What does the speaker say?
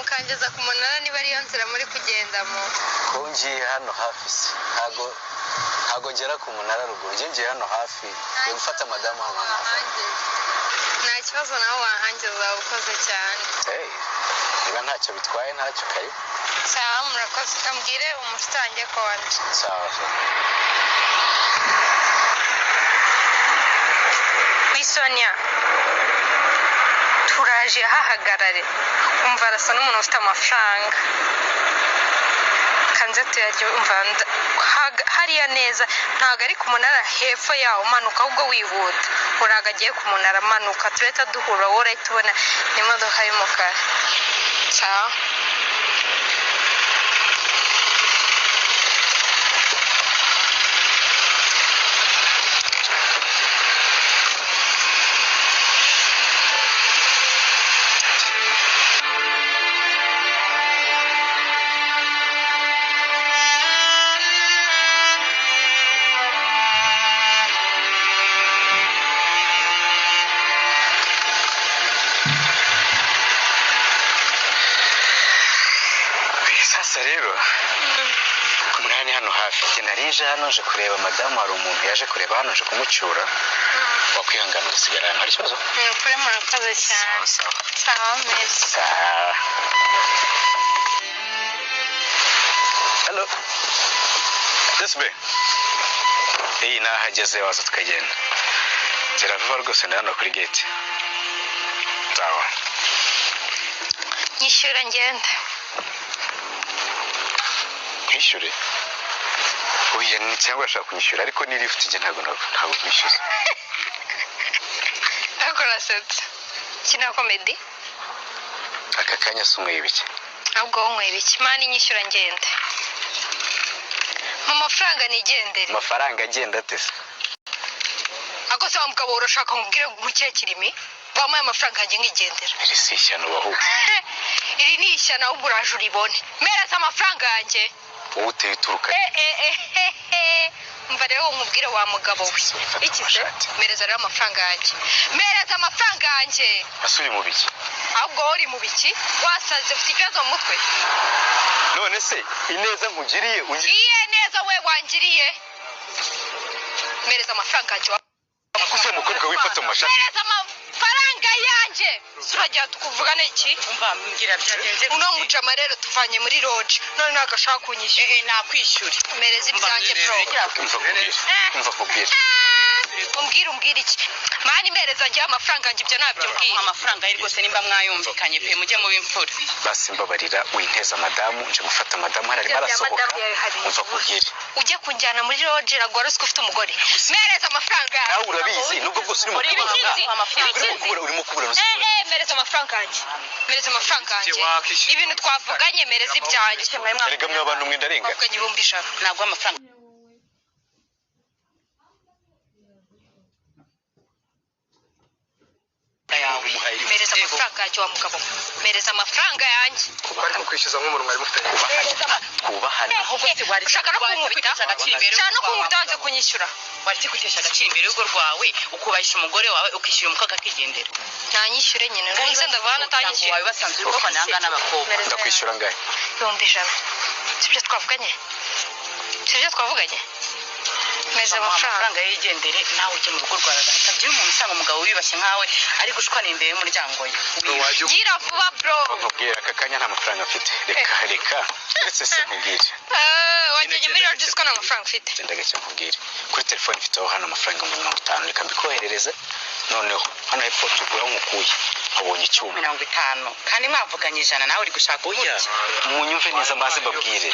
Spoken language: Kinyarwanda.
mukangeza ku munara niba ariyo nzira muri kugendamo ko ngiye hano hafi se ntago ngera ku munara ruguru ngiye hano hafi yo gufata madamu hano nta kibazo nawe wahangeza ukoze cyane niba ntacyo bitwaye ntacyo kayo sawa murakoze kambwire umusange konje sawa Sonia turaje hahagarare umva arasa n'umuntu ufite amafaranga kanze tuyaryo umva hariya neza ntago ari ku munara hepfo yawo manuka ahubwo wihuta uraga agiye ku munara manuka tureta duhura wowe urahita ubona n'imodoka y'umukara sawa rero ku munani hano hafi narinje hano nje kureba madamu hari umuntu yaje kureba hano nje kumucyura wakwihangana ugasigara hano hari ikibazo kuri murakoze cyane sawa meza hello Desbe nahageze waza tukagenda nzira vuba rwose ndi hano kuri gate sawa nyishyura ngenda kwishyure oya ni cyangwa ashaka kunyishyura ariko niri ufite nge ntabwo kwishyuza akora setse kina comedy aka kanya sumwe ibiki ahubwo wonwe ibiki mani nyishyura ngende mu mafaranga nigendere amafaranga agenda tese ako se wamugabo urashaka ngubwire guke kirimi bamaye amafaranga yanjye ngigendera iri si ishyano bahu iri ni ishyano ahubwo uraje uribone mereza amafaranga yanjye wowe uteye uturuka umva rero umubwire wa mugabo we iki se mereza rero amafaranga yanjye mereza amafaranga yanjye asuri mu biki ahubwo uri mu biki wasaze ufite ikibazo mu mutwe none se ineza nkugiriye iye neza we wangiriye mereza amafaranga yanjye akuze mukobwa wifata mu mashati mereza amafaranga yanjye turajya tukuvugana iki umva mbwira byagenze uno mujama rero tuvanye muri lodge none nagashaka kunyishyura nakwishyura mereza ibyanjye bro umva kubwira umbwira iki mani mereza njye amafaranga yanjye ibyo nabyo mbwira amafaranga ye rwose nimba mwayumvikanye pe mujye mu bimfura basi mbabarira winteza madamu nje gufata madamu harimo arasohoka umva kubwira ujye kunjyana muri lodge ragora uko ufite umugore mereza amafaranga nawe urabizi nubwo bwose urimo kubura mereza amafaranga yanjye mereza amafaranga yanjye ibintu twavuganye mereza ibyanjye erega mwe abantu mwe ndarenga twavuganye ibihumbi 100 ntabwo amafaranga mereza amafaranga yanjye wa mugabo mereza amafaranga yanjye bari mukwishyuza nk'umuntu mwari mufitanye kubahana ushaka no kunkubita ushaka no kunkubita wanze kunyishyura wari kugutesha agaciro imbere y'urugo rwawe ukubahisha umugore wawe ukishyura umukobwa akigendera ntanyishyure nyine ntuze ndavana atanyishyura wawe basanzwe ko bananga n'abakobwa ndakwishyura ngahe 100 sibyo twavuganye meze amafaranga yigendere nawe ujye mu rugo rwawe hatagira umuntu usanga umugabo wibashye nkawe ari gushwana imbere y'umuryango we gira vuba bro nkubwira aka kanya nta mafaranga mfite reka uretse se nkubwire wajyanye muri lodge ko nta mafaranga ufite ndagake nkubwire kuri telefone mfiteho hano amafaranga 50 reka mbikoherereze noneho hano hepfo tugura umukuye abonye icyuma 50 kandi mwavuganye ijana nawe uri gushaka uburyo munyumve neza maze mbabwire